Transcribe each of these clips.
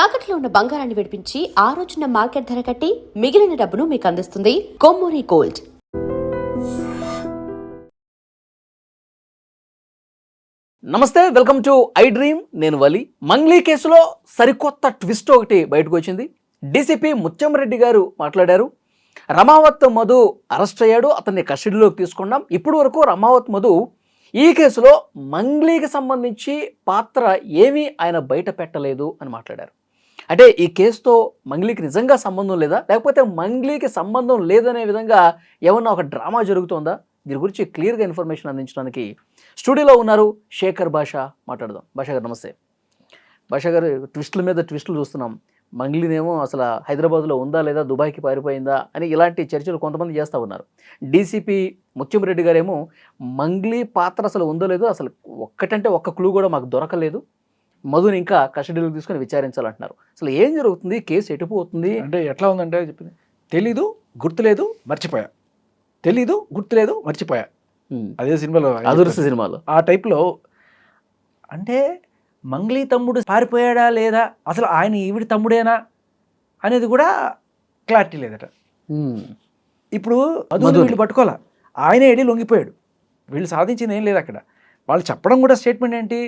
తాకట్లో ఉన్న బంగారాన్ని విడిపించి ఆ రోజున మార్కెట్ ధర కట్టి మిగిలిన డబ్బును మీకు అందిస్తుంది కొమ్మూరి గోల్డ్. నమస్తే, వెల్కమ్ టు ఐ డ్రీమ్. నేను వలి. మంగ్లీ కేసులో సరికొత్త ట్విస్ట్ ఒకటి బయటకు వచ్చింది. డీసీపీ ముత్యంరెడ్డి గారు మాట్లాడారు. రమావత్ మధు అరెస్ట్ అయ్యాడు, అతన్ని కస్టడీలోకి తీసుకున్నాం. ఇప్పటి వరకు రమావత్ మధు ఈ కేసులో మంగ్లీకి సంబంధించి పాత్ర ఏమీ ఆయన బయట పెట్టలేదు అని మాట్లాడారు. అంటే ఈ కేసుతో మంగ్లీకి నిజంగా సంబంధం లేదా, లేకపోతే మంగ్లీకి సంబంధం లేదనే విధంగా ఏమన్నా ఒక డ్రామా జరుగుతోందా? దీని గురించి క్లియర్గా ఇన్ఫర్మేషన్ అందించడానికి స్టూడియోలో ఉన్నారు శేఖర్ భాషా. మాట్లాడదాం. భాషా గారు నమస్తే. భాషా గారు, ట్విస్టుల మీద ట్విస్టులు చూస్తున్నాం. మంగ్లీనేమో అసలు హైదరాబాద్లో ఉందా లేదా, దుబాయ్కి పారిపోయిందా అని ఇలాంటి చర్చలు కొంతమంది చేస్తూ ఉన్నారు. డీసీపీ ముత్యంరెడ్డి గారేమో మంగ్లీ పాత్ర అసలు ఉందో లేదో, అసలు ఒక్కటంటే ఒక్క క్లూ కూడా మాకు దొరకలేదు, మధుని ఇంకా కస్టడీలోకి తీసుకొని విచారించాలంటున్నారు. అసలు ఏం జరుగుతుంది, కేసు ఎటుపోతుంది? అంటే ఎట్లా ఉందంటే చెప్పింది, తెలీదు, గుర్తులేదు, మర్చిపోయా, తెలీదు, గుర్తులేదు, మర్చిపోయా. అదే సినిమాలో, అదుర్స్ సినిమాలో ఆ టైప్లో. అంటే మంగ్లీ తమ్ముడు పారిపోయాడా లేదా, అసలు ఆయన ఈవిడి తమ్ముడేనా అనేది కూడా క్లారిటీ లేదట. ఇప్పుడు మధుని వీళ్ళు పట్టుకోవాలా, ఆయనే వెళ్ళి లొంగిపోయాడు. వీళ్ళు సాధించింది ఏం లేదు అక్కడ. వాళ్ళు చెప్పడం కూడా స్టేట్మెంట్ ఏంటి,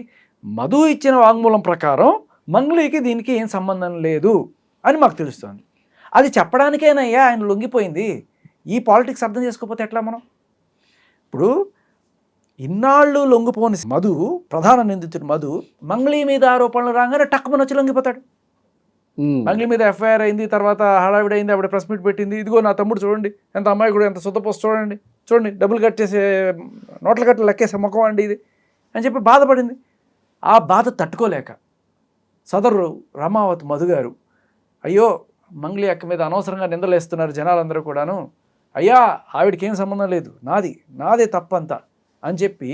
మధు ఇచ్చిన వాంగ్మూలం ప్రకారం మంగ్లీకి దీనికి ఏం సంబంధం లేదు అని మాకు తెలుస్తుంది. అది చెప్పడానికేనయ్యా ఆయన లొంగిపోయింది. ఈ పాలిటిక్స్ అర్థం చేసుకోకపోతే ఎట్లా మనం? ఇప్పుడు ఇన్నాళ్ళు లొంగిపోని మధు, ప్రధాన నిందితుడు మధు, మంగ్లీ మీద ఆరోపణలు రాగానే టక్కుమని వచ్చి లొంగిపోతాడు. మంగ్లీ మీద ఎఫ్ఐఆర్ అయింది, తర్వాత హడావిడైంది, ఆవిడ ప్రెస్ మీట్ పెట్టింది, ఇదిగో నా తమ్ముడు చూడండి ఎంత అమ్మాయి కూడా ఎంత సొత్తపోస్ట్ చూడండి, చూడండి డబ్బులు కట్టేసే నోట్ల కట్టలు లెక్కేసే ముఖం అండి ఇది అని చెప్పి బాధపడింది. ఆ బాధ తట్టుకోలేక సదరు రమావత్ మధు గారు, అయ్యో మంగ్లీ అక్క మీద అనవసరంగా నిందలేస్తున్నారు జనాలందరూ కూడాను, అయ్యా ఆవిడకి ఏం సంబంధం లేదు, నాదే తప్పంతా అని చెప్పి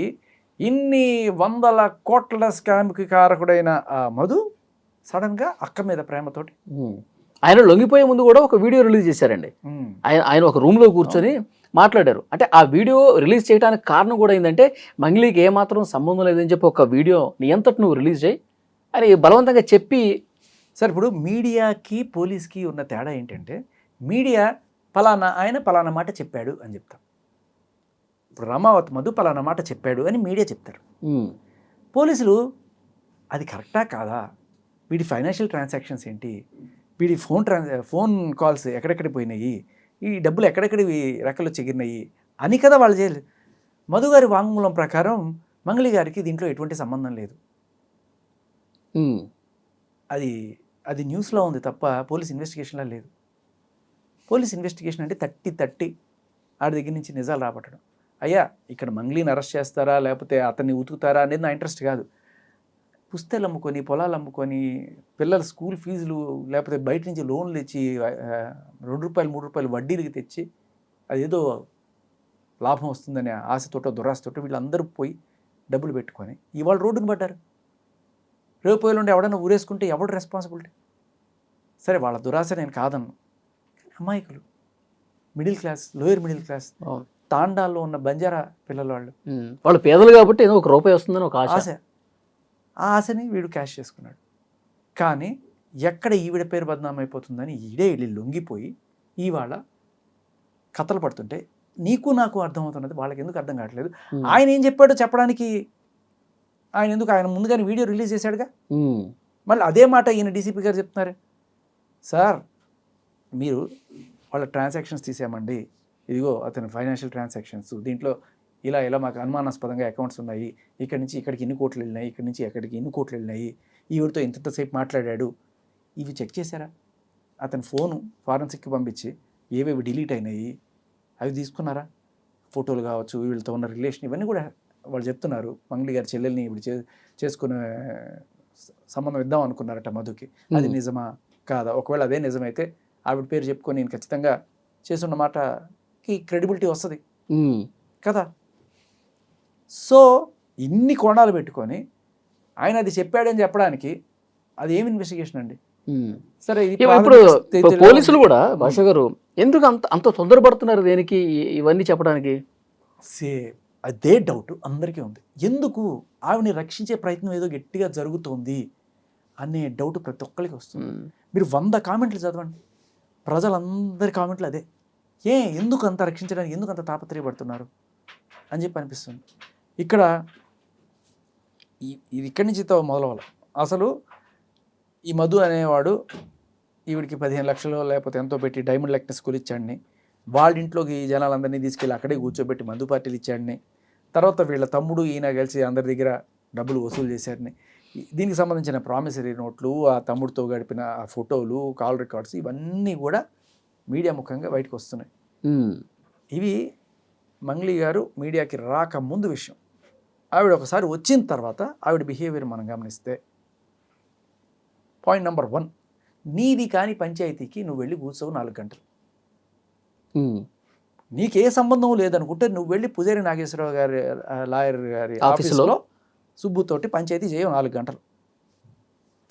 ఇన్ని వందల కోట్ల స్కామ్కి కారకుడైన ఆ మధు సడన్గా అక్క మీద ప్రేమతోటి ఆయన లొంగిపోయే ముందు కూడా ఒక వీడియో రిలీజ్ చేశారండి. ఆయన ఒక రూమ్లో కూర్చొని మాట్లాడారు. అంటే ఆ వీడియో రిలీజ్ చేయడానికి కారణం కూడా ఏంటంటే, మంగ్లీకి ఏమాత్రం సంబంధం లేదని చెప్పి ఒక వీడియో నీ అంతటి నువ్వు రిలీజ్ చేయి అని బలవంతంగా చెప్పి. సార్, ఇప్పుడు మీడియాకి పోలీస్కి ఉన్న తేడా ఏంటంటే, మీడియా ఆయన పలానా మాట చెప్పాడు అని చెప్తాం. ఇప్పుడు రమావత్ మధు పలానా మాట చెప్పాడు అని మీడియా చెప్తారు. పోలీసులు అది కరెక్టా కాదా, వీడి ఫైనాన్షియల్ ట్రాన్సాక్షన్స్ ఏంటి, వీడి ఫోన్ కాల్స్ ఎక్కడెక్కడికి పోయినాయి, ఈ డబ్బులు ఎక్కడెక్కడి రెక్కలు చెగిరినాయి అని కదా వాళ్ళు చేయలేదు. మధు గారి వాంగ్మూలం ప్రకారం మంగ్లీ గారికి దీంట్లో ఎటువంటి సంబంధం లేదు. అది న్యూస్లో ఉంది తప్ప పోలీస్ ఇన్వెస్టిగేషన్లో లేదు. పోలీస్ ఇన్వెస్టిగేషన్ అంటే తట్టి ఆడి దగ్గర నుంచి నిజాలు రాబట్టడం. అయ్యా ఇక్కడ మంగ్లీని అరెస్ట్ చేస్తారా లేకపోతే అతన్ని ఉతుకుతారా అనేది నా ఇంట్రెస్ట్ కాదు. పుస్తకాలు అమ్ముకొని, పొలాలు అమ్ముకొని, పిల్లల స్కూల్ ఫీజులు లేకపోతే బయట నుంచి లోన్లు తెచ్చి ₹2, ₹3 వడ్డీలకి తెచ్చి అదేదో లాభం వస్తుందనే ఆశతోటో దురాశతోటో వీళ్ళందరూ పోయి డబ్బులు పెట్టుకొని ఇవాళ రోడ్డును పడ్డారు. రేపు నుండి ఎవడన్నా ఊరేసుకుంటే ఎవడు రెస్పాన్సిబిలిటీ? సరే, వాళ్ళ దురాశ నేను కాదన్ను, కానీ అమాయకులు, middle class, lower middle class, తాండాల్లో ఉన్న బంజారా పిల్లల వాళ్ళు పేదలు కాబట్టి ఏదో ₹1 వస్తుందని ఒక ఆశ. ఆ ఆశని వీడు క్యాష్ చేసుకున్నాడు. కానీ ఎక్కడ ఈవిడ పేరు బదనామైపోతుందని ఈడే వెళ్ళి లొంగిపోయి ఇవాళ కథలు పడుతుంటే నీకు నాకు అర్థమవుతున్నది, వాళ్ళకి ఎందుకు అర్థం కావట్లేదు? ఆయన ఏం చెప్పాడో చెప్పడానికి ఆయన ముందుగానే వీడియో రిలీజ్ చేశాడుగా. మళ్ళీ అదే మాట ఈయన డీసీపీ గారు చెప్తున్నారు, సార్ మీరు వాళ్ళ ట్రాన్సాక్షన్స్ తీసామండి, ఇదిగో అతని ఫైనాన్షియల్ ట్రాన్సాక్షన్స్, దీంట్లో ఇలా మాకు అనుమానాస్పదంగా అకౌంట్స్ ఉన్నాయి, ఇక్కడి నుంచి ఇక్కడికి ఇన్ని కోట్లు వెళ్ళినాయి, ఇక్కడి నుంచి ఎక్కడికి ఇన్ని కోట్లు వెళ్ళినాయి, ఈవిడితో ఇంతసేపు మాట్లాడాడు, ఇవి చెక్ చేశారా? అతని ఫోను ఫారెన్సిక్కి పంపించి ఏవేవి డిలీట్ అయినాయి అవి తీసుకున్నారా? ఫోటోలు కావచ్చు, వీళ్ళతో ఉన్న రిలేషన్, ఇవన్నీ కూడా వాళ్ళు చెప్తున్నారు. మంగ్లీ గారి చెల్లెల్ని ఇప్పుడు చేసుకునే సంబంధం ఇద్దాం అనుకున్నారట మధుకి. అది నిజమా కాదా? ఒకవేళ అదే నిజమైతే ఆవిడ పేరు చెప్పుకొని నేను ఖచ్చితంగా చేసున్న మాటకి క్రెడిబిలిటీ వస్తుంది కదా. సో ఇన్ని కోణాలు పెట్టుకొని ఆయన అది చెప్పాడని చెప్పడానికి అది ఏమి ఇన్వెస్టిగేషన్ అండి? సరే, ఇప్పుడు పోలీసులు కూడా భాష గారు ఎందుకు అంత తొందరపడుతున్నారు దేనికి ఇవన్నీ చెప్పడానికి? అదే డౌట్ అందరికీ ఉంది. ఎందుకు ఆవిడని రక్షించే ప్రయత్నం ఏదో గట్టిగా జరుగుతోంది అనే డౌట్ ప్రతి ఒక్కరికి వస్తుంది. మీరు 100 కామెంట్లు చదవండి, ప్రజలందరి కామెంట్లు అదే. ఎందుకు అంత రక్షించడానికి ఎందుకు అంత తాపత్రయపడుతున్నారు అని చెప్పి అనిపిస్తుంది. ఇక్కడ ఇది ఇక్కడి నుంచి మొదలవ్వాలి. అసలు ఈ మధు అనేవాడు ఈవిడికి 15 లక్షలు లేకపోతే ఎంతో పెట్టి డైమండ్ లెక్న స్కూల్ ఇచ్చాడిని, వాళ్ళ ఇంట్లోకి ఈ జనాలందరినీ తీసుకెళ్ళి అక్కడే కూర్చోబెట్టి మందు పార్టీలు ఇచ్చాడిని, తర్వాత వీళ్ళ తమ్ముడు ఈయన కలిసి అందరి దగ్గర డబ్బులు వసూలు చేశారని, దీనికి సంబంధించిన ప్రామిసరీ నోట్లు, ఆ తమ్ముడితో గడిపిన ఆ ఫోటోలు, కాల్ రికార్డ్స్ ఇవన్నీ కూడా మీడియా ముఖంగా బయటకు వస్తున్నాయి. ఇవి మంగ్లీ గారు మీడియాకి రాకముందు విషయం. ఆవిడ ఒకసారి వచ్చిన తర్వాత ఆవిడ బిహేవియర్ మనం గమనిస్తే, పాయింట్ నెంబర్ 1, నీది కాని పంచాయతీకి నువ్వు వెళ్ళి కూర్చోవు 4 గంటలు. నీకే సంబంధం లేదనుకుంటే నువ్వు వెళ్ళి పుజారి నాగేశ్వరరావు గారి లాయర్ గారి ఆఫీసులో సుబ్బుతోటి పంచాయతీ చేయవు 4 గంటలు.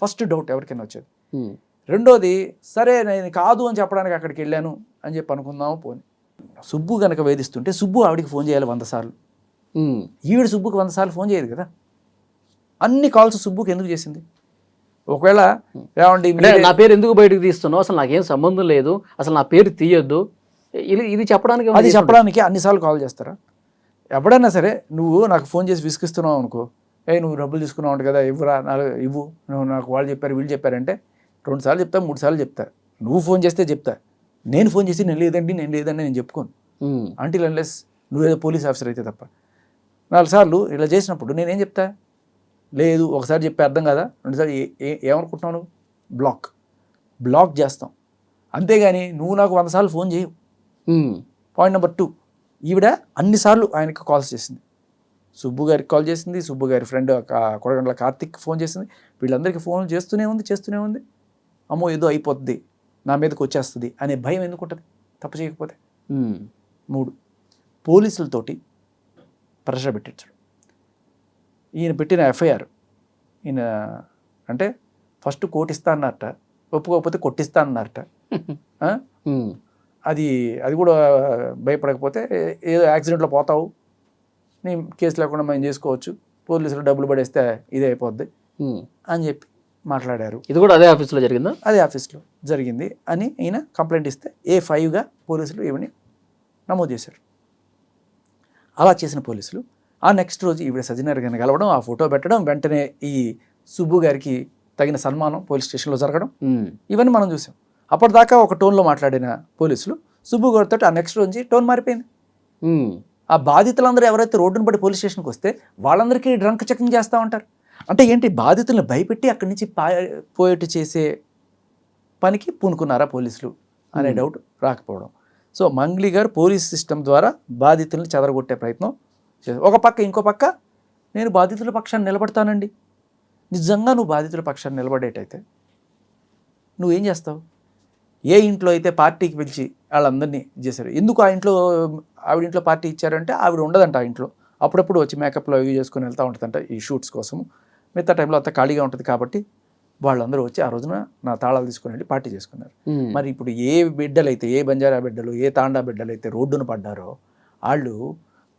ఫస్ట్ డౌట్ ఎవరికైనా వచ్చేది. రెండోది, సరే నేను కాదు అని చెప్పడానికి అక్కడికి వెళ్ళాను అని చెప్పి అనుకుందాము. పోని సుబ్బు కనుక వేధిస్తుంటే సుబ్బు ఆవిడికి ఫోన్ చేయాలి 100 సార్లు. ఈవిడ సుబ్బుకి 100 సార్లు ఫోన్ చేయదు కదా. అన్ని కాల్స్ సుబ్బుకి ఎందుకు చేసింది? ఒకవేళ ఏమండి నా పేరు ఎందుకు బయటకు తీస్తున్నావు, అసలు నాకేం సంబంధం లేదు, అసలు నా పేరు తీయొద్దు, ఇది చెప్పడానికి, అది చెప్పడానికి అన్నిసార్లు కాల్ చేస్తారా? ఎప్పుడైనా సరే నువ్వు నాకు ఫోన్ చేసి విసిగిస్తున్నావు అనుకో, నువ్వు డబ్బులు తీసుకున్నావు అంట కదా, ఇవ్వరా, ఇవ్వు, నువ్వు నాకు వాళ్ళు చెప్పారు వీళ్ళు చెప్పారంటే 2 సార్లు చెప్తా, 3 సార్లు చెప్తా. నువ్వు ఫోన్ చేస్తే చెప్తా, నేను ఫోన్ చేసి నేను లేదండి నేను చెప్పుకోను. అంటిల్ అన్లెస్ నువ్వేదో పోలీస్ ఆఫీసర్ అయితే తప్ప. 4 సార్లు ఇలా చేసినప్పుడు నేనేం చెప్తా? లేదు, ఒకసారి చెప్పి అర్థం కదా, 2 సార్లు ఏమనుకుంటున్నావు నువ్వు? బ్లాక్ చేస్తాం. అంతేగాని నువ్వు నాకు 100 సార్లు ఫోన్ చేయవు. పాయింట్ నెంబర్ 2, ఈవిడ అన్నిసార్లు ఆయనకి కాల్స్ చేసింది. సుబ్బు గారికి కాల్ చేసింది, సుబ్బు గారి ఫ్రెండ్ కొడగండ్ల కార్తిక్ ఫోన్ చేసింది, వీళ్ళందరికీ ఫోన్లు చేస్తూనే ఉంది. అమ్మో ఏదో అయిపోతుంది, నా మీదకి వచ్చేస్తుంది అనే భయం ఎందుకు ఉంటుంది తప్పు చేయకపోతే? 3, పోలీసులతోటి ప్రెషర్ పెట్టించడం. ఈయన పెట్టిన ఎఫ్ఐఆర్, ఈయన అంటే ఫస్ట్ కోర్టు ఇస్తా అన్నారట, ఒప్పుకోకపోతే కొట్టిస్తా అన్నారట. అది కూడా భయపడకపోతే ఏదో యాక్సిడెంట్లో పోతావు, నీ కేసు లేకుండా మేము చేసుకోవచ్చు, పోలీసులు డబ్బులు పడేస్తే ఇదే అయిపోద్ది అని చెప్పి మాట్లాడారు. ఇది కూడా అదే ఆఫీస్లో జరిగిందా? అదే ఆఫీస్లో జరిగింది అని ఈయన కంప్లైంట్ ఇస్తే A5గా పోలీసులు ఈవిని నమోదు చేశారు. అలా చేసిన పోలీసులు ఆ నెక్స్ట్ రోజు ఈవిడ సజ్జనర్ గారిని కలవడం, ఆ ఫోటో పెట్టడం, వెంటనే ఈ సుబ్బు గారికి తగిన సన్మానం పోలీస్ స్టేషన్లో జరగడం, ఇవన్నీ మనం చూసాం. అప్పటిదాకా ఒక టోన్లో మాట్లాడిన పోలీసులు సుబ్బు గారితో ఆ నెక్స్ట్ రోజు టోన్ మారిపోయింది. ఆ బాధితులందరూ ఎవరైతే రోడ్డును పడి పోలీస్ స్టేషన్కి వస్తే వాళ్ళందరికీ డ్రంక్ చెకింగ్ చేస్తూ ఉంటారు. అంటే ఏంటి, బాధితులను భయపెట్టి అక్కడి నుంచి పోయేట్టు చేసే పనికి పూనుకున్నారా పోలీసులు అనే డౌట్ రాకపోవడం. సో మంగ్లీ గారు పోలీస్ సిస్టమ్ ద్వారా బాధితులను చెదరగొట్టే ప్రయత్నం చేశారు. ఒక పక్క, ఇంకో పక్క నేను బాధితుల పక్షాన్ని నిలబడతానండి. నిజంగా నువ్వు బాధితుల పక్షాన్ని నిలబడేటైతే నువ్వేం చేస్తావు? ఏ ఇంట్లో అయితే పార్టీకి పిలిచి వాళ్ళందరినీ చేశారు, ఎందుకు ఆవిడ ఇంట్లో పార్టీ ఇచ్చారంటే ఆవిడ ఉండదంట ఆ ఇంట్లో, అప్పుడప్పుడు వచ్చి మేకప్లో అవి చేసుకుని వెళ్తూ ఉంటుందంట ఈ షూట్స్ కోసం. మిగతా టైంలో అంతా ఖాళీగా ఉంటుంది కాబట్టి వాళ్ళందరూ వచ్చి ఆ రోజున నా తాళాలు తీసుకుని వెళ్ళి పార్టీ చేసుకున్నారు. మరి ఇప్పుడు ఏ బిడ్డలైతే, ఏ బంజారా బిడ్డలు, ఏ తాండా బిడ్డలు అయితే రోడ్డును పడ్డారో వాళ్ళు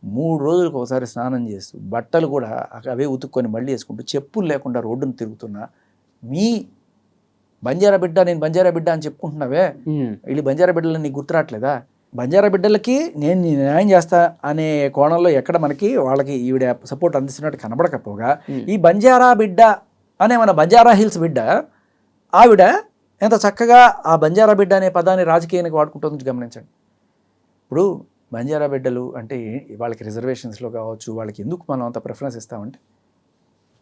3 రోజులకు ఒకసారి స్నానం చేస్తూ బట్టలు కూడా అవే ఉతుక్కొని మళ్ళీ వేసుకుంటూ చెప్పులు లేకుండా రోడ్డును తిరుగుతున్నా మీ బంజారా బిడ్డ, నేను బంజారా బిడ్డ అని చెప్పుకుంటున్నావే, వీళ్ళు బంజారా బిడ్డలని నీకు గుర్తురాట్లేదా? బంజారా బిడ్డలకి నేను న్యాయం చేస్తా అనే కోణంలో ఎక్కడ మనకి వాళ్ళకి ఈవిడ సపోర్ట్ అందిస్తున్నట్టు కనబడకపోగా, ఈ బంజారా బిడ్డ అనే మన బంజారా హిల్స్ బిడ్డ ఆవిడ ఎంత చక్కగా ఆ బంజారా బిడ్డ అనే పదాన్ని రాజకీయానికి వాడుకుంటుంది గమనించండి. ఇప్పుడు బంజారా బిడ్డలు అంటే వాళ్ళకి రిజర్వేషన్స్లో కావచ్చు, వాళ్ళకి ఎందుకు మనం అంత ప్రిఫరెన్స్ ఇస్తామంటే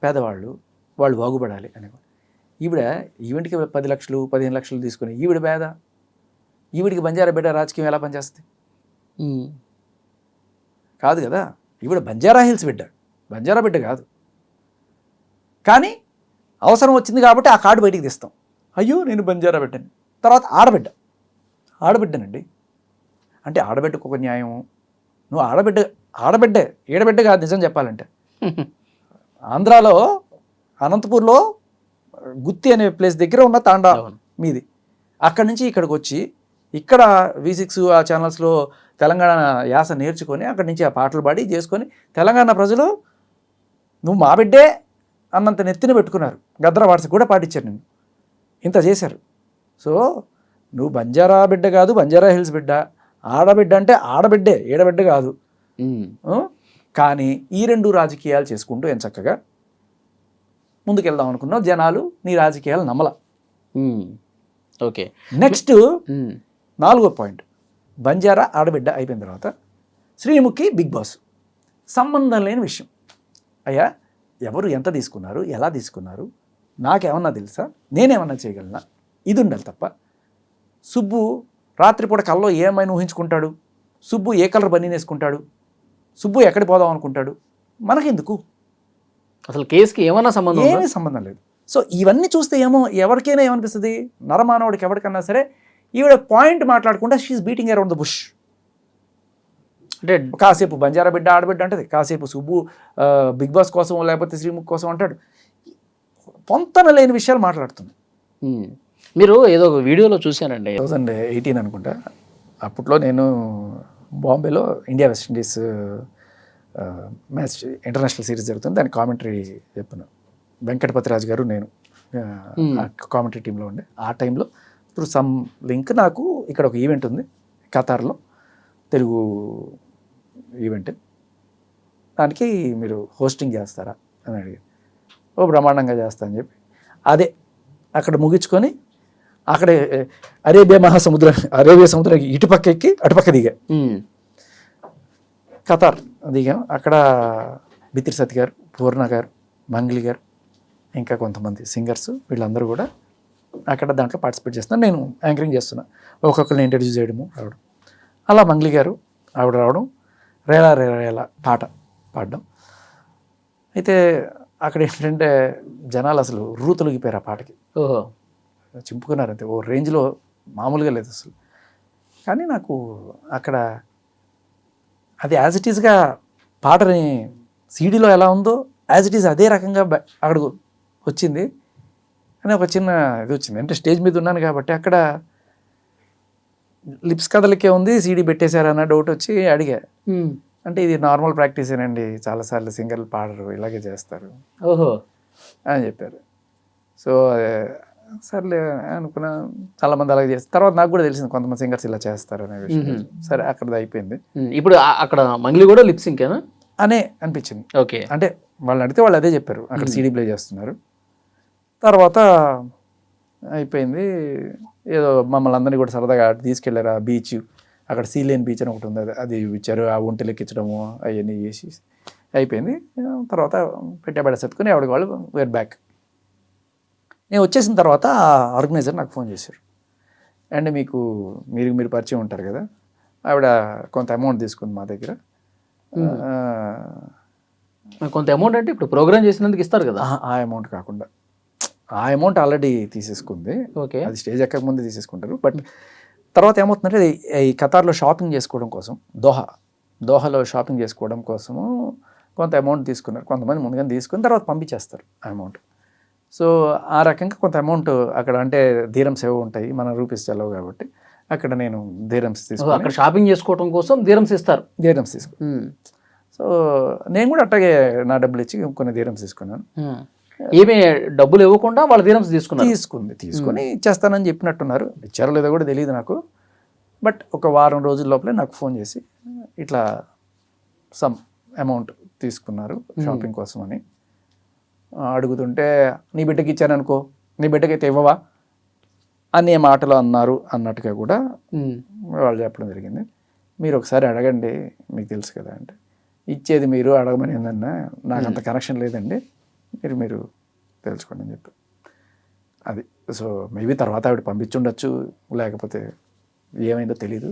పేదవాళ్ళు, వాళ్ళు బాగుపడాలి అని. ఈవిడికి 10 లక్షలు 15 లక్షలు తీసుకుని ఈవిడ పేద, ఈవిడికి బంజారా బిడ్డ రాజకీయం ఎలా పనిచేస్తుంది? కాదు కదా. ఈవిడ బంజారా హిల్స్ బిడ్డ, బంజారా బిడ్డ కాదు. కానీ అవసరం వచ్చింది కాబట్టి ఆ కార్డు బయటికి తీస్తాం, అయ్యో నేను బంజారా బిడ్డని. తర్వాత ఆడబిడ్డనండి అంటే ఆడబిడ్డకు ఒక న్యాయం. నువ్వు ఆడబిడ్డే, ఈడబిడ్డ కాదు నిజం చెప్పాలంటే. ఆంధ్రాలో అనంతపూర్లో గుత్తి అనే ప్లేస్ దగ్గర ఉన్న తాండా మీది, అక్కడి నుంచి ఇక్కడికి వచ్చి ఇక్కడ V6 ఆ ఛానల్స్లో తెలంగాణ యాస నేర్చుకొని అక్కడి నుంచి ఆ పాటలు పాడి చేసుకొని తెలంగాణ ప్రజలు నువ్వు మా బిడ్డే అన్నంత నెత్తిన పెట్టుకున్నారు. గద్ర వాట్స్ కూడా పాటించారు నిన్ను, ఇంత చేశారు. సో నువ్వు బంజారా బిడ్డ కాదు, బంజారా హిల్స్ బిడ్డ, ఆడబిడ్డ అంటే ఆడబిడ్డే, ఏడబిడ్డ కాదు. కానీ ఈ రెండు రాజకీయాలు చేసుకుంటూ చక్కగా ముందుకెళ్దాం అనుకున్నావు. జనాలు నీ రాజకీయాలు నమ్మల. ఓకే, నెక్స్ట్ 4వ పాయింట్, బంజారా ఆడబిడ్డ అయిపోయిన తర్వాత శ్రీముఖి బిగ్ బాస్, సంబంధం లేని విషయం. అయ్యా ఎవరు ఎంత తీసుకున్నారు, ఎలా తీసుకున్నారు, నాకేమన్నా తెలుసా, నేనేమన్నా చేయగలనా, ఇది ఉండాలి తప్ప. సుబ్బు రాత్రిపూట కల్లో ఏమైనా ఊహించుకుంటాడు, సుబ్బు ఏ కలర్ బన్నీ వేసుకుంటాడు, సుబ్బు ఎక్కడికి పోదాం అనుకుంటాడు, మనకెందుకు? అసలు కేసుకి ఏమన్నా సంబంధం? ఏమీ సంబంధం లేదు. సో ఇవన్నీ చూస్తే ఎవరికైనా ఏమనిపిస్తుంది, నరమానవుడికి ఎవరికన్నా సరే, ఈవిడ పాయింట్ మాట్లాడకుండా she is beating around the bush. అంటే కాసేపు బంజారా బిడ్డ ఆడబిడ్డ అంటది, కాసేపు సుబ్బు బిగ్ బాస్ కోసం లేకపోతే శ్రీముఖ్ కోసం అంటాడు. పొంతన లేని విషయాలు మాట్లాడుతుంది. మీరు ఏదో ఒక వీడియోలో చూశానండి, 2018 అనుకుంటా. అప్పట్లో నేను బాంబేలో India West Indies match international series జరుగుతుంది, దాని కామెంటరీ చెప్పాను. వెంకటపతిరాజు గారు నేను కామెంటరీ టీంలో ఉండే. ఆ టైంలో త్రూ సమ్ లింక్ నాకు ఇక్కడ ఒక ఈవెంట్ ఉంది ఖతార్లో, తెలుగు ఈవెంట్, దానికి మీరు హోస్టింగ్ చేస్తారా అని అడిగారు. ఓ బ్రహ్మాండంగా చేస్తా అని చెప్పి అదే అక్కడ ముగించుకొని అక్కడే అరేబియా సముద్రం ఇటుపక్క ఎక్కి అటుపక్క దిగా ఖతార్ దిగాం. అక్కడ బిత్రి సత్ గారు, పూర్ణ గారు, మంగ్లీ గారు, ఇంకా కొంతమంది సింగర్స్, వీళ్ళందరూ కూడా అక్కడ దాంట్లో పార్టిసిపేట్ చేస్తున్నారు. నేను యాంకరింగ్ చేస్తున్నా, ఒక్కొక్కరిని ఇంట్రడ్యూస్ చేయడము రావడం. అలా మంగ్లీ గారు ఆవిడ రావడం, రేలా రేలా పాట పాడడం. అయితే అక్కడ ఏంటంటే జనాలు అసలు తొలగిపోయారు ఆ పాటకి. ఓహో, చింపుకున్నారు అంతే, ఓ రేంజ్లో మామూలుగా లేదు అసలు. కానీ నాకు అక్కడ అది యాజ్ ఇట్ ఈస్గా పాటని సీడీలో ఎలా ఉందో యాజ్ ఇట్ ఈస్ అదే రకంగా అక్కడ వచ్చింది అని ఒక చిన్న ఇది వచ్చింది. అంటే స్టేజ్ మీద ఉన్నాను కాబట్టి అక్కడ లిప్స్ కదలికే ఉంది, సీడీ పెట్టేశారన్న డౌట్ వచ్చి అడిగా. అంటే ఇది నార్మల్ ప్రాక్టీసేనండి, చాలాసార్లు సింగర్లు పాడరు, ఇలాగే చేస్తారు ఓహో అని చెప్పారు. సో సర్లే అనుకున్నా, చాలామంది అలాగే చేస్తారు. తర్వాత నాకు కూడా తెలిసింది కొంతమంది సింగర్స్ ఇలా చేస్తారు అనే విషయం. సరే అక్కడ అయిపోయింది. ఇప్పుడు అక్కడ మంగ్లీ కూడా లిప్ సింకేనా అనే అనిపించింది. ఓకే, అంటే వాళ్ళని అడిగితే వాళ్ళు అదే చెప్పారు, అక్కడ సీడీ ప్లే చేస్తున్నారు. తర్వాత అయిపోయింది. ఏదో మమ్మల్ని అందరినీ కూడా సరదాగా తీసుకెళ్లారు ఆ బీచ్, అక్కడ సీలేన్ బీచ్ అని ఒకటి ఉంది, అది చూపించారు. ఆ ఒంటెలు ఎక్కించడము అవన్నీ చేసి అయిపోయింది. తర్వాత పెట్టబడ సర్దుకుని ఆవిడకి వాళ్ళు వేర్ బ్యాక్. నేను వచ్చేసిన తర్వాత ఆర్గనైజర్ నాకు ఫోన్ చేశారు. అండ్ మీరు పరిచయం ఉంటారు కదా, ఆవిడ కొంత అమౌంట్ తీసుకుంది మా దగ్గర. కొంత అమౌంట్ అంటే ఇప్పుడు ప్రోగ్రామ్ చేసినందుకు ఇస్తారు కదా, ఆ అమౌంట్ కాకుండా ఆ అమౌంట్ ఆల్రెడీ తీసేసుకుంది. ఓకే, అది స్టేజ్ ఎక్కక ముందే తీసేసుకుంటారు. బట్ తర్వాత ఏమవుతుందంటే ఈ ఖతార్లో షాపింగ్ చేసుకోవడం కోసం, దోహాలో షాపింగ్ చేసుకోవడం కోసము కొంత అమౌంట్ తీసుకున్నారు. కొంతమంది ముందుగానే తీసుకుని తర్వాత పంపించేస్తారు ఆ అమౌంట్. సో ఆ రకంగా కొంత అమౌంట్ అక్కడ, అంటే ధీరమ్స్ ఏవో ఉంటాయి, మన రూపీస్ చెల్లవు కాబట్టి అక్కడ నేను ధీరమ్స్ తీసుకుని, అక్కడ షాపింగ్ చేసుకోవడం కోసం ధీరమ్స్ ఇస్తారు. సో నేను కూడా అట్లాగే నా డబ్బులు ఇచ్చి కొన్ని ధీరమ్స్ తీసుకున్నాను. ఏమీ డబ్బులు ఇవ్వకుండా వాళ్ళ ధీరమ్స్ తీసుకుని ఇచ్చేస్తానని చెప్పినట్టున్నారు. ఇచ్చారో లేదో కూడా తెలియదు నాకు. బట్ ఒక వారం రోజుల లోపలే నాకు ఫోన్ చేసి ఇట్లా సమ్ అమౌంట్ తీసుకున్నారు షాపింగ్ కోసం అని అడుగుతుంటే, నీ బిడ్డకి ఇచ్చాను అనుకో, నీ బిడ్డకైతే ఇవ్వవా అనే మాటలు అన్నారు అన్నట్టుగా కూడా వాళ్ళు చెప్పడం జరిగింది. మీరు ఒకసారి అడగండి, మీకు తెలుసు కదా అంటే, ఇచ్చేది మీరు, అడగమని ఏందన్నా, నాకు అంత కనెక్షన్ లేదండి, మీరు తెలుసుకోండి అని చెప్పి అది. సో మేబీ తర్వాత ఆవిడ పంపించుండొచ్చు, లేకపోతే ఏమైందో తెలీదు.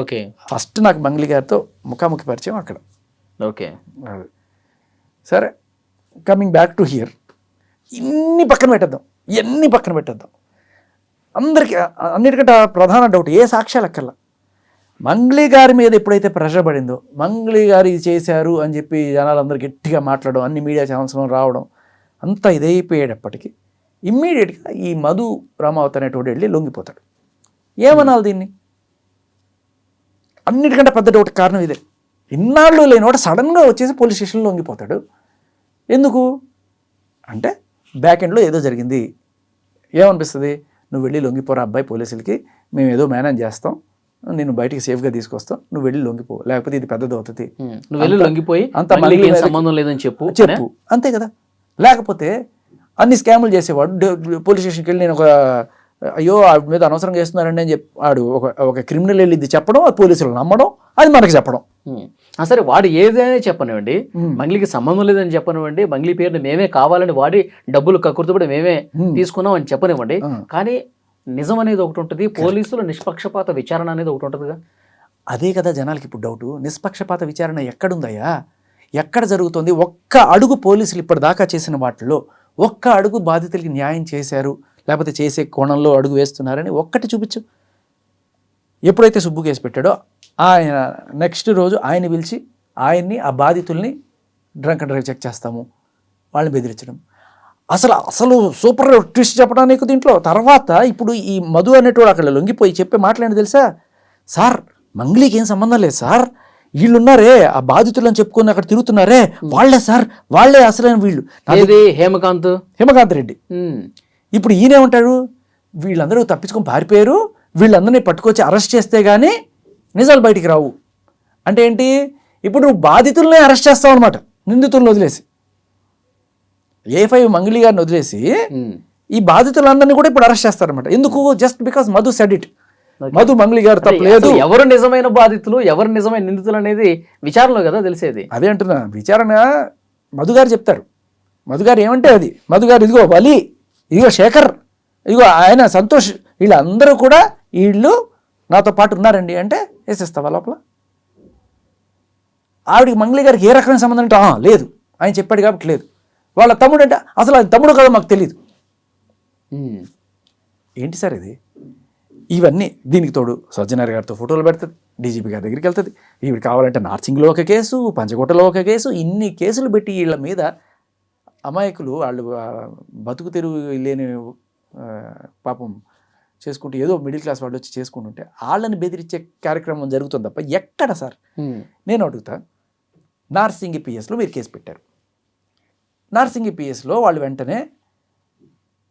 ఓకే, ఫస్ట్ నాకు మంగ్లీ గారితో ముఖాముఖి పరిచయం అక్కడ. ఓకే, అది సరే. కమింగ్ బ్యాక్ టు హియర్, ఇన్ని పక్కన పెట్టేద్దాం. అందరికీ అన్నిటికంటే ప్రధాన డౌట్, ఏ సాక్ష్యాలు అక్కర్లా, మంగ్లీ గారి మీద ఎప్పుడైతే ప్రెషర్ పడిందో, మంగ్లీ గారు ఇది చేశారు అని చెప్పి జనాలందరూ గట్టిగా మాట్లాడడం, అన్ని మీడియా ఛానల్స్లో రావడం, అంతా ఇదైపోయేటప్పటికీ ఇమ్మీడియట్గా ఈ మధు రామావత్ అనేటోడు వెళ్ళి లొంగిపోతాడు. ఏమనాలి దీన్ని? అన్నిటికంటే పెద్ద డౌట్ కారణం ఇదే. ఇన్నాళ్ళు లేనివాడు సడన్గా వచ్చేసి పోలీస్ స్టేషన్లో లొంగిపోతాడు. ఎందుకు అంటే బ్యాక్ ఎండ్లో ఏదో జరిగింది. ఏమనిపిస్తుంది? నువ్వు వెళ్ళి లొంగిపోరా అబ్బాయి పోలీసులకి, మేము ఏదో మేనేజ్ చేస్తాం, నేను బయటికి సేఫ్గా తీసుకొస్తాం, నువ్వు వెళ్ళి లొంగిపో, లేకపోతే ఇది పెద్దది అవుతుంది, నువ్వు వెళ్ళి లొంగిపోయి అంత మంగ్లీకి ఏం సంబంధం లేదని చెప్పు. అంతే కదా. లేకపోతే అన్ని స్కాములు చేసేవాడు పోలీస్ స్టేషన్కి వెళ్ళి నేను ఒక అయ్యో ఆవిడ మీద అనవసరంగా వేస్తున్నారండి అని చెప్పి వాడు ఒక క్రిమినల్ వెళ్ళి ఇది చెప్పడం, పోలీసులు నమ్మడం, అది మనకి చెప్పడం. సరే వాడు ఏదైనా చెప్పనివ్వండి, మంగ్లీకి సంబంధం లేదని చెప్పనివ్వండి, మంగ్లీ పేరుని మేమే కావాలని వాడి డబ్బులు కక్కుర్తిపడి మేమే తీసుకున్నాం అని చెప్పనివ్వండి, కానీ నిజం అనేది ఒకటి ఉంటుంది, పోలీసులు నిష్పక్షపాత విచారణ అనేది ఒకటి ఉంటుందిగా. అదే కదా జనాలకి ఇప్పుడు డౌటు. నిష్పక్షపాత విచారణ ఎక్కడుందయ్యా? ఎక్కడ జరుగుతుంది? ఒక్క అడుగు పోలీసులు ఇప్పటిదాకా చేసిన వాటిలో ఒక్క అడుగు బాధితులకి న్యాయం చేశారు, లేకపోతే చేసే కోణంలో అడుగు వేస్తున్నారని ఒక్కటి చూపించు. ఎప్పుడైతే సుబ్బు కేసు పెట్టాడో ఆయన నెక్స్ట్ రోజు ఆయన పిలిచి ఆయన్ని ఆ బాధితుల్ని డ్రంక్ అండ్ డ్రైవ్ చెక్ చేస్తాము, వాళ్ళని బెదిరించడం. అసలు సూపర్ ట్విస్ట్ చెప్పడానికి దీంట్లో. తర్వాత ఇప్పుడు ఈ మధు అనేటోడు అక్కడ లొంగిపోయి చెప్పే మాట్లాడి తెలుసా? సార్ మంగ్లీకి ఏం సంబంధం లేదు సార్, వీళ్ళున్నారే ఆ బాధితులను చెప్పుకొని అక్కడ తిరుగుతున్నారే వాళ్ళే సార్, వాళ్ళే అసలైన వీళ్ళు. హేమకాంత్ రెడ్డి. ఇప్పుడు ఈయనేమంటాడు? వీళ్ళందరూ తప్పించుకొని పారిపోయారు, వీళ్ళందరినీ పట్టుకొచ్చి అరెస్ట్ చేస్తే కానీ నిజాలు బయటికి రావు. అంటే ఏంటి? ఇప్పుడు నువ్వు బాధితులనే అరెస్ట్ చేస్తావు అనమాట, నిందితులను వదిలేసి. A5 మంగ్లీ గారిని వదిలేసి ఈ బాధితులందరినీ కూడా ఇప్పుడు అరెస్ట్ చేస్తారనమాట. ఎందుకు? Just because Madhu said it. Madhu Mangli గారు తప్పలేదు. ఎవరు నిజమైన బాధితులు, ఎవరు నిజమైన నిందితులు అనేది విచారణలో కదా తెలిసేది. అదే అంటున్నా, విచారణ మధు గారు చెప్తారు. మధు గారు ఏమంటే అది, మధు గారు ఇదిగో వలి, ఇదిగో శేఖర్, ఇదిగో ఆయన సంతోష్, వీళ్ళందరూ కూడా వీళ్ళు నాతో పాటు ఉన్నారండి అంటే వేసేస్తావా లోపల? ఆవిడికి మంగ్లీ గారికి ఏ రకమైన సంబంధం అంటే లేదు, ఆయన చెప్పాడు కాబట్టి లేదు. వాళ్ళ తమ్ముడు అంటే అసలు ఆయన తమ్ముడు కదా మాకు తెలియదు. ఏంటి సార్ ఇది? ఇవన్నీ దీనికి తోడు సజ్జనార్ గారితో ఫోటోలు పెడుతుంది, డీజీపీ గారి దగ్గరికి వెళ్తుంది, ఈవిడ కావాలంటే నార్సింగ్లో ఒక కేసు, పంచకోటలో ఒక కేసు, ఇన్ని కేసులు పెట్టి వీళ్ళ మీద అమాయకులు వాళ్ళు బతుకు తెరువు లేని పాపం చేసుకుంటూ ఏదో మిడిల్ క్లాస్ వాళ్ళు వచ్చి చేసుకుంటుంటే వాళ్ళని బెదిరించే కార్యక్రమం జరుగుతుంది తప్ప ఎక్కడ సార్? నేను అడుగుతా, నార్సింగి పిఎస్లో మీరు కేసు పెట్టారు, నార్సింగి పిఎస్లో వాళ్ళు వెంటనే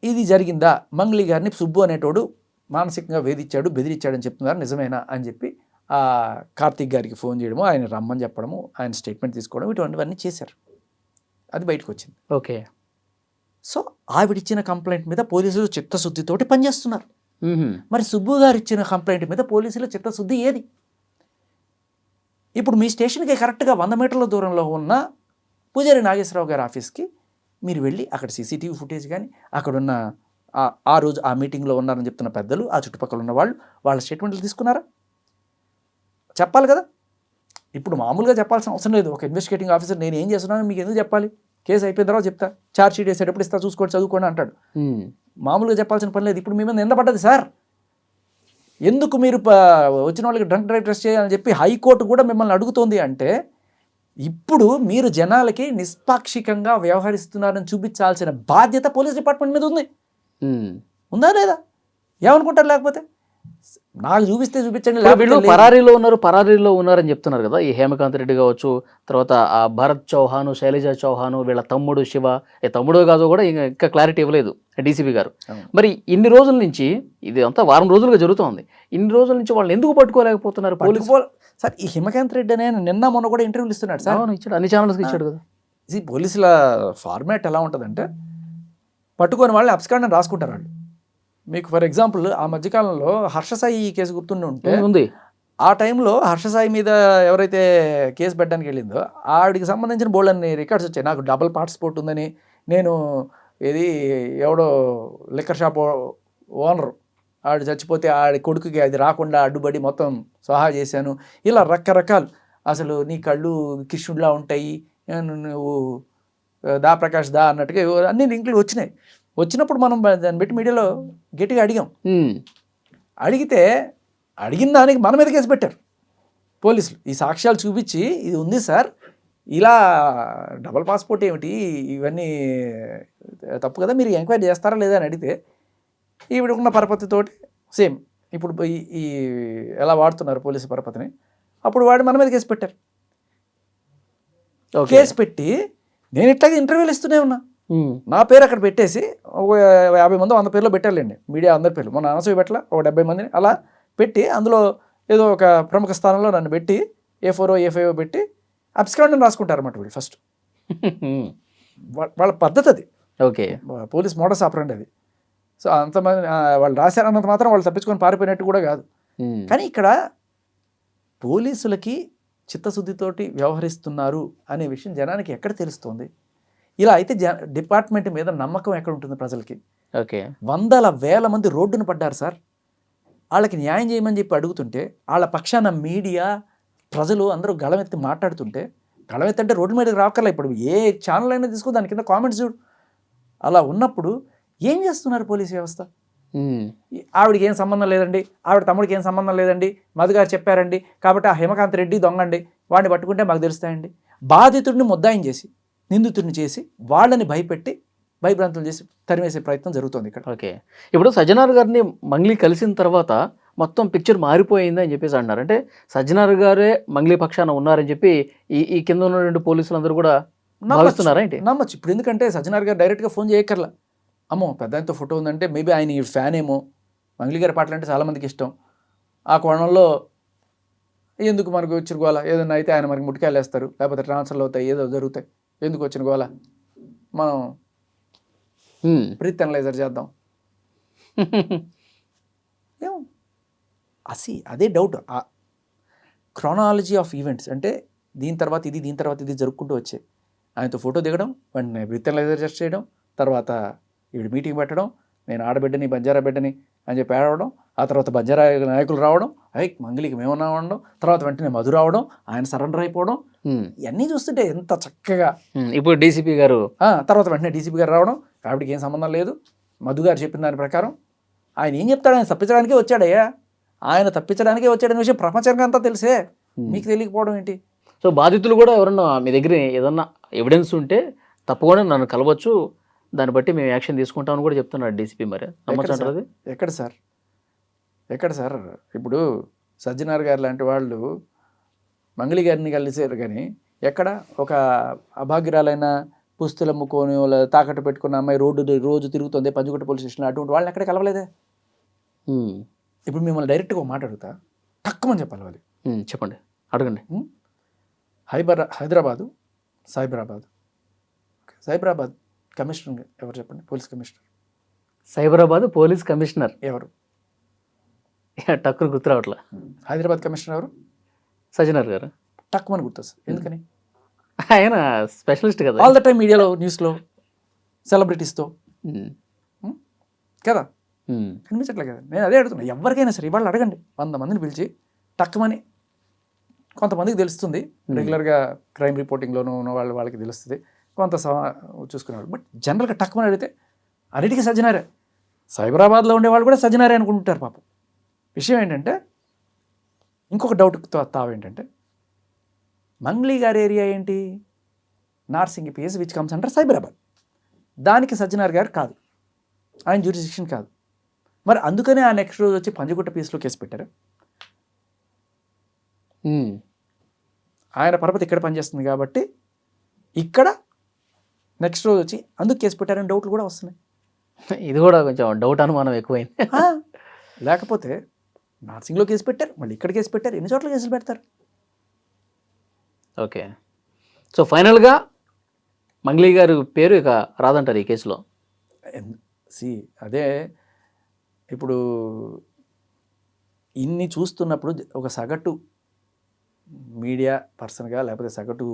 ఇది జరిగిందా, మంగ్లీ గారిని సుబ్బు అనేటోడు మానసికంగా వేధించాడు, బెదిరించాడని చెప్తున్నారు, నిజమేనా అని చెప్పి ఆ కార్తీక్ గారికి ఫోన్ చేయడము, ఆయన రమ్మని చెప్పడము, ఆయన స్టేట్మెంట్ తీసుకోవడం, ఇటువంటివన్నీ చేశారు. అది బయటకు వచ్చింది. ఓకే. సో ఆవిడిచ్చిన కంప్లైంట్ మీద పోలీసులు చిత్తశుద్ధితోటి పనిచేస్తున్నారు. మరి సుబ్బు గారు ఇచ్చిన కంప్లైంట్ మీద పోలీసుల చిత్తశుద్ధి ఏది? ఇప్పుడు మీ స్టేషన్కి కరెక్ట్గా 100 మీటర్ల దూరంలో ఉన్న పూజారి నాగేశ్వరరావు గారి ఆఫీస్కి మీరు వెళ్ళి అక్కడ సీసీటీవీ ఫుటేజ్ కానీ అక్కడున్న ఆ రోజు ఆ మీటింగ్లో ఉన్నారని చెప్తున్న పెద్దలు, ఆ చుట్టుపక్కల ఉన్న వాళ్ళు, వాళ్ళ స్టేట్మెంట్లు తీసుకున్నారా? చెప్పాలి కదా. ఇప్పుడు మామూలుగా చెప్పాల్సిన అవసరం లేదు. ఒక ఇన్వెస్టిగేటింగ్ ఆఫీసర్ నేను ఏం చేస్తున్నాను మీకు ఎందుకు చెప్పాలి, కేసు అయిపోయిన తర్వాత చెప్తా, ఛార్జ్ షీట్ వేసేటప్పుడు ఇస్తా, చూసుకోండి చదువుకోండి అంటాడు. మామూలుగా చెప్పాల్సిన పని లేదు. ఇప్పుడు మీ మీద నింద పడ్డది సార్, ఎందుకు మీరు వచ్చిన వాళ్ళకి డ్రంక్ డ్రైవ్ టెస్ట్ చేయాలని చెప్పి హైకోర్టు కూడా మిమ్మల్ని అడుగుతోంది అంటే ఇప్పుడు మీరు జనాలకి నిష్పాక్షికంగా వ్యవహరిస్తున్నారని చూపించాల్సిన బాధ్యత పోలీస్ డిపార్ట్మెంట్ మీద ఉంది. ఉందా లేదా? ఏమనుకుంటారు? లేకపోతే నాకు చూపిస్తే చూపించండి. వీళ్ళు పరారీలో ఉన్నారని చెప్తున్నారు కదా, ఈ హేమకాంత్ రెడ్డి కావచ్చు, తర్వాత ఆ భరత్ చౌహాను, శైలజ చౌహాను, వీళ్ళ తమ్ముడు శివ, తమ్ముడు కాదు కూడా ఇంకా క్లారిటీ ఇవ్వలేదు డీసీపీ గారు. మరి ఇన్ని రోజుల నుంచి ఇది అంతా వారం రోజులుగా జరుగుతోంది, ఇన్ని రోజుల నుంచి వాళ్ళని ఎందుకు పట్టుకోలేకపోతున్నారు పోలీసు? సార్ ఈ హేమకాంత్ రెడ్డి అనే నిన్న మొన్న కూడా ఇంటర్వ్యూలు ఇస్తున్నాడు సార్. ఇచ్చాడు, అన్ని ఛానల్స్కి ఇచ్చాడు కదా. ఇది పోలీసుల ఫార్మాట్ ఎలా ఉంటుందంటే పట్టుకొని వాళ్ళని అబ్స్కాండ్ రాసుకుంటారు వాళ్ళు. మీకు ఫర్ ఎగ్జాంపుల్ ఆ మధ్యకాలంలో హర్షసాయి కేసు గుర్తుండి ఉంటే ఉంది, ఆ టైంలో హర్షసాయి మీద ఎవరైతే కేసు పెట్టడానికి వెళ్ళిందో ఆవిడికి సంబంధించిన బోల్డ్ అన్ని రికార్డ్స్ వచ్చాయి. నాకు డబుల్ పార్టిసిపేట్ ఉందని, నేను ఏది ఎవడో లిక్కర్ షాప్ ఓనర్ ఆడు చచ్చిపోతే ఆడి కొడుకుకి అది రాకుండా అడ్డుపడి మొత్తం సహా చేశాను, ఇలా రకరకాలు. అసలు నీ కళ్ళు కృష్ణుడిలా ఉంటాయి, నువ్వు దా ప్రకాష్ దా అన్నట్టుగా అన్ని లింకులు వచ్చినాయి. వచ్చినప్పుడు మనం దాన్ని బట్టి మీడియాలో గట్టిగా అడిగాం. అడిగితే అడిగిన దానికి మన మీద కేసు పెట్టారు పోలీసులు. ఈ సాక్ష్యాలు చూపించి ఇది ఉంది సార్, ఇలా డబల్ పాస్పోర్ట్ ఏమిటి, ఇవన్నీ తప్పు కదా, మీరు ఎంక్వైరీ చేస్తారా లేదా అని అడిగితే ఈవిడకున్న పరపతితోటి సేమ్ ఇప్పుడు ఈ ఎలా వాడుతున్నారు పోలీసు పరపతిని, అప్పుడు వాడి మన మీద కేసు పెట్టారు. కేసు పెట్టి నేను ఇట్లాగే ఇంటర్వ్యూలు ఇస్తూనే ఉన్నా, నా పేరు అక్కడ పెట్టేసి ఒక 50 మంది 100 పేర్లో పెట్టాలండి, మీడియా అందరి పేర్లు. మొన్న అనసూయ పెట్టల ఒక 70 మందిని అలా పెట్టి అందులో ఏదో ఒక ప్రముఖ స్థానంలో నన్ను పెట్టి A4 A5 పెట్టి అబ్స్కాండ్ అని రాసుకుంటారు అన్నమాట వీళ్ళు ఫస్ట్. వాళ్ళ పద్ధతి అది, ఓకే, పోలీస్ మోడస్ ఆపరండి అది. సో అంతమంది వాళ్ళు రాశారన్నంత మాత్రం వాళ్ళు తప్పించుకొని పారిపోయినట్టు కూడా కాదు. కానీ ఇక్కడ పోలీసులకి చిత్తశుద్ధితోటి వ్యవహరిస్తున్నారు అనే విషయం జనానికి ఎక్కడ తెలుస్తుంది? ఇలా అయితే డిపార్ట్మెంట్ మీద నమ్మకం ఎక్కడ ఉంటుంది ప్రజలకి? ఓకే, వందల వేల మంది రోడ్డున పడ్డారు సార్. వాళ్ళకి న్యాయం చేయమని చెప్పి అడుగుతుంటే వాళ్ళ పక్షాన మీడియా ప్రజలు అందరూ గళమెత్తి మాట్లాడుతుంటే, గళమెత్తి అంటే రోడ్డు మీదకి రాకర్లా, ఇప్పుడు ఏ ఛానల్ అయినా తీసుకో దాని కింద కామెంట్స్ చూడు. అలా ఉన్నప్పుడు ఏం చేస్తున్నారు పోలీస్ వ్యవస్థ? ఆవిడకి ఏం సంబంధం లేదండి, ఆవిడ తమ్ముడికి ఏం సంబంధం లేదండి, మధు గారు చెప్పారండి కాబట్టి ఆ హిమకాంత్ రెడ్డి దొంగండి, వాడిని పట్టుకుంటే మాకు తెలుస్తాయండి. బాధితుడిని ముద్దాయం చేసి నిందితుడిని చేసి వాళ్ళని భయపెట్టి భయభ్రాంతులు చేసి తరిమేసే ప్రయత్నం జరుగుతుంది ఇక్కడ. ఓకే, ఇప్పుడు సజ్జనార్ గారిని మంగ్లీ కలిసిన తర్వాత మొత్తం పిక్చర్ మారిపోయింది అని చెప్పేసి అంటున్నారు. అంటే సజ్జనార్ గారే మంగ్లీ పక్షాన ఉన్నారని చెప్పి ఈ కింద ఉన్న పోలీసులందరూ కూడా భావిస్తున్నారా ఏంటి? నమ్మచ్చు. ఇప్పుడు ఎందుకంటే సజ్జనార్ గారు డైరెక్ట్గా ఫోన్ చేయక్కర్లా. అమ్మో పెద్ద ఆయనతో ఫోటో ఉందంటే మేబీ ఆయన ఈ ఫ్యాన్ ఏమో, మంగ్లీ గారి పాటలు అంటే చాలామందికి ఇష్టం. ఆ కోణంలో ఎందుకు మనకు వచ్చిన గోల, ఏదైనా అయితే ఆయన మనకి ముట్టికాయలు వేస్తారు, లేకపోతే ట్రాన్స్ఫర్లు అవుతాయి, ఏదో జరుగుతాయి, ఎందుకు వచ్చిన గోల, మనం బ్రీత్ అనలైజర్ చేద్దాం. ఏమో అదే డౌట్. క్రానాలజీ ఆఫ్ ఈవెంట్స్ అంటే దీని తర్వాత ఇది, దీని తర్వాత ఇది జరుపుకుంటూ వచ్చాయి. ఆయనతో ఫోటో దిగడం, వెంటనే బ్రీత్ అనలైజర్ టెస్ట్ చేయడం, తర్వాత వీడు మీటింగ్ పెట్టడం, నేను ఆడబిడ్డని బంజారా బిడ్డని అని చెప్పి ఆడవడం, ఆ తర్వాత బంజారా నాయకులు రావడం, మంగళికి మేమన్నా ఉండడం, తర్వాత వెంటనే మధు రావడం, ఆయన సరెండర్ అయిపోవడం, ఇవన్నీ చూస్తుంటే ఎంత చక్కగా. ఇప్పుడు డీసీపీ గారు తర్వాత వెంటనే డీసీపీ గారు రావడం, ఆవిడకి ఏం సంబంధం లేదు, మధు గారు చెప్పిన దాని ప్రకారం ఆయన ఏం చెప్తాడు, ఆయన తప్పించడానికే వచ్చాడయ్యా, ఆయన తప్పించడానికే వచ్చాడనే విషయం ప్రపంచానికి అంతా తెలిసే, మీకు తెలియకపోవడం ఏంటి? సో బాధితులు కూడా ఎవరన్నా మీ దగ్గర ఏదన్నా ఎవిడెన్స్ ఉంటే తప్పకుండా నన్ను కలవచ్చు, దాన్ని బట్టి మేము యాక్షన్ తీసుకుంటామని కూడా చెప్తున్నాడు డీసీపీ. మరి నమ్మచ్చంటారు? ఎక్కడ సార్ ఇప్పుడు సజ్జనార్ గారు లాంటి వాళ్ళు మంగళి గారిని కలిసారు, కానీ ఎక్కడ ఒక అభాగ్యురాలైన పుస్తులు అమ్ముకొని తాకట్టు పెట్టుకున్న అమ్మాయి రోజు తిరుగుతుంది పంచుగుట్ట పోలీస్ స్టేషన్లో, అటువంటి వాళ్ళని ఎక్కడ కలవలేదే. ఇప్పుడు మిమ్మల్ని డైరెక్ట్గా ఒక మాట అడుగుతా, తక్కువని చెప్పాలి వాళ్ళు. చెప్పండి, అడగండి. హైదరాబాదు సైబరాబాద్ కమిషనర్ ఎవరు చెప్పండి? Police commissioner. Cyberabad police commissioner ఎవరు? టక్కును గుర్తు రావట్లా. హైదరాబాద్ కమిషనర్ ఎవరు? సజ్జనార్ గారు. టక్కుమని గుర్తొస్తుంది. ఎందుకని? ఆయన స్పెషలిస్ట్ కదా, ఆల్ ద టైమ్ మీడియాలో, న్యూస్లో, సెలబ్రిటీస్తో కదా కనిపించట్లే కదా. నేను అదే అడుగుతున్నా, ఎవరికైనా సరే ఇవాళ అడగండి, 100 మందిని పిలిచి టక్కుమని, కొంతమందికి తెలుస్తుంది రెగ్యులర్గా క్రైమ్ రిపోర్టింగ్లోనూ ఉన్న వాళ్ళకి తెలుస్తుంది, కొంత చూసుకునేవాళ్ళు. బట్ జనరల్గా టక్కుమని అడిగితే అన్నిటికీ సజ్జనారే. సైబరాబాద్లో ఉండేవాళ్ళు కూడా సజ్జనారే అనుకుంటుంటారు పాపం. విషయం ఏంటంటే, ఇంకొక డౌట్ తావేంటంటే, మంగ్లీ గారి ఏరియా ఏంటి? Narsingi PS which comes under Cyberabad. దానికి సజ్జనార్ గారు కాదు, ఆయన జ్యూరిస్డిక్షన్ కాదు. మరి అందుకనే ఆ నెక్స్ట్ రోజు వచ్చి పంజగుట్ట పిఎస్లో కేసు పెట్టారు. ఆయన పరపతి ఇక్కడ పనిచేస్తుంది కాబట్టి ఇక్కడ నెక్స్ట్ రోజు వచ్చి అందుకు కేసు పెట్టారని డౌట్లు కూడా వస్తున్నాయి. ఇది కూడా కొంచెం డౌట్, అనుమానం ఎక్కువైంది. లేకపోతే నార్సింగ్లో కేసు పెట్టారు, మళ్ళీ ఇక్కడ కేసు పెట్టారు, ఎన్ని చోట్ల కేసులు పెడతారు? ఓకే, సో ఫైనల్గా మంగ్లీ గారి పేరు ఇక రాదంటారు ఈ కేసులో. అదే ఇప్పుడు ఇన్ని చూస్తున్నప్పుడు ఒక సగటు మీడియా పర్సన్గా, లేకపోతే సగటు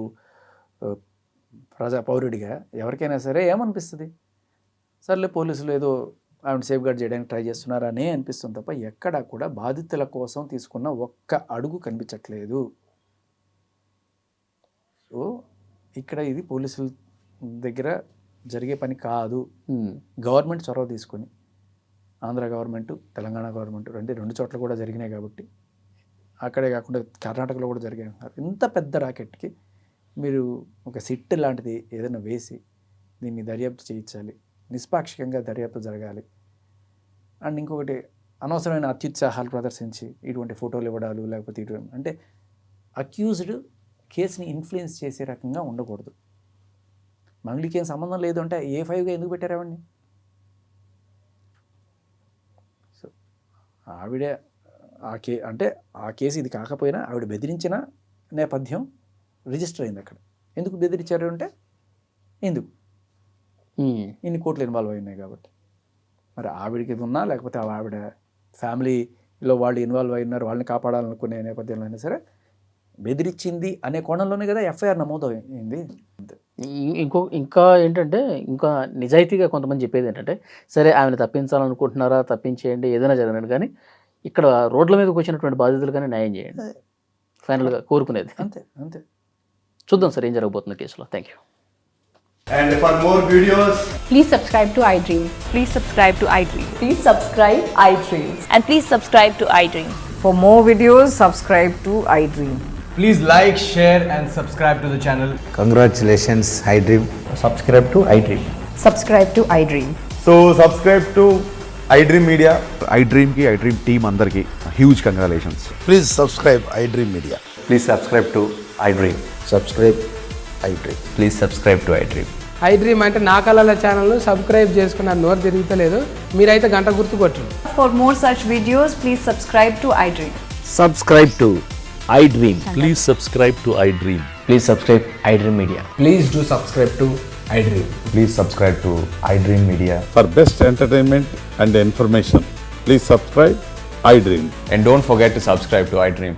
పౌరుడిగా ఎవరికైనా సరే ఏమనిపిస్తుంది? సర్లే పోలీసులు ఏదో ఆవిడ సేఫ్ గార్డ్ చేయడానికి ట్రై చేస్తున్నారనే అనిపిస్తుంది తప్ప ఎక్కడా కూడా బాధితుల కోసం తీసుకున్న ఒక్క అడుగు కనిపించట్లేదు. సో ఇక్కడ ఇది పోలీసుల దగ్గర జరిగే పని కాదు. గవర్నమెంట్ చొరవ తీసుకొని, ఆంధ్ర గవర్నమెంట్, తెలంగాణ గవర్నమెంట్ రెండు చోట్ల కూడా జరిగినాయి కాబట్టి, అక్కడే కాకుండా కర్ణాటకలో కూడా జరిగాయి. ఇంత పెద్ద రాకెట్కి మీరు ఒక సిట్ లాంటిది ఏదైనా వేసి దీన్ని దర్యాప్తు చేయించాలి, నిష్పాక్షికంగా దర్యాప్తు జరగాలి. అండ్ ఇంకొకటి, అనవసరమైన అత్యుత్సాహాలు ప్రదర్శించి ఇటువంటి ఫోటోలు ఇవ్వడాలు, లేకపోతే ఇటువంటి అంటే అక్యూజ్డ్ కేసుని ఇన్ఫ్లుయెన్స్ చేసే రకంగా ఉండకూడదు. మంగ్లీకి ఏం సంబంధం లేదు అంటే A5గా ఎందుకు పెట్టారు ఆవిడ్ని? సో ఆవిడ అంటే ఆ కేసు ఇది కాకపోయినా ఆవిడ బెదిరించిన నేపథ్యం రిజిస్టర్ అయింది అక్కడ. ఎందుకు బెదిరించారు అంటే ఎందుకు ఇన్ని కోట్లు ఇన్వాల్వ్ అయినాయి కాబట్టి. మరి ఆవిడకి ఉన్నా లేకపోతే ఆవిడ ఫ్యామిలీలో వాళ్ళు ఇన్వాల్వ్ అయినారు, వాళ్ళని కాపాడాలనుకునే నేపథ్యంలో అయినా సరే బెదిరించింది అనే కోణంలోనే కదా ఎఫ్ఐఆర్ నమోదు అయింది. ఇంకా ఏంటంటే ఇంకా నిజాయితీగా కొంతమంది చెప్పేది ఏంటంటే సరే ఆమెను తప్పించాలనుకుంటున్నారా, తప్పించేయండి, ఏదైనా జరగనండి, కానీ ఇక్కడ రోడ్ల మీదకి వచ్చినటువంటి బాధితులు కానీ న్యాయం చేయండి ఫైనల్గా కోరుకునేది. అంతే అంతే. చూద్దాం సార్ ఏం జరగబోతుంది కేసులో. Thank you. And for more videos, Please subscribe to iDream. Please subscribe to iDream. Please subscribe iDream. And please subscribe to iDream. For more videos, subscribe to iDream. please like, share and subscribe to the channel. Congratulations, iDream. Subscribe to iDream. Subscribe to iDream. So subscribe to iDream Media. iDream ki iDream team andarki huge congratulations. Please subscribe iDream Media. Please subscribe to iDream. Subscribe iDream. Please subscribe to iDream. iDream అంటే నా కళల ఛానల్ను subscribe చేసుకున్న నోరు తిరుగుతలేదు, మీరైతే గంట గుర్తు కొట్టండి. For more such videos, please subscribe to iDream. Subscribe to iDream. Please subscribe to iDream. Please subscribe iDream Media. Please do subscribe to iDream. Please subscribe to iDream Media. For best entertainment and information, please subscribe iDream. And don't forget to subscribe to iDream.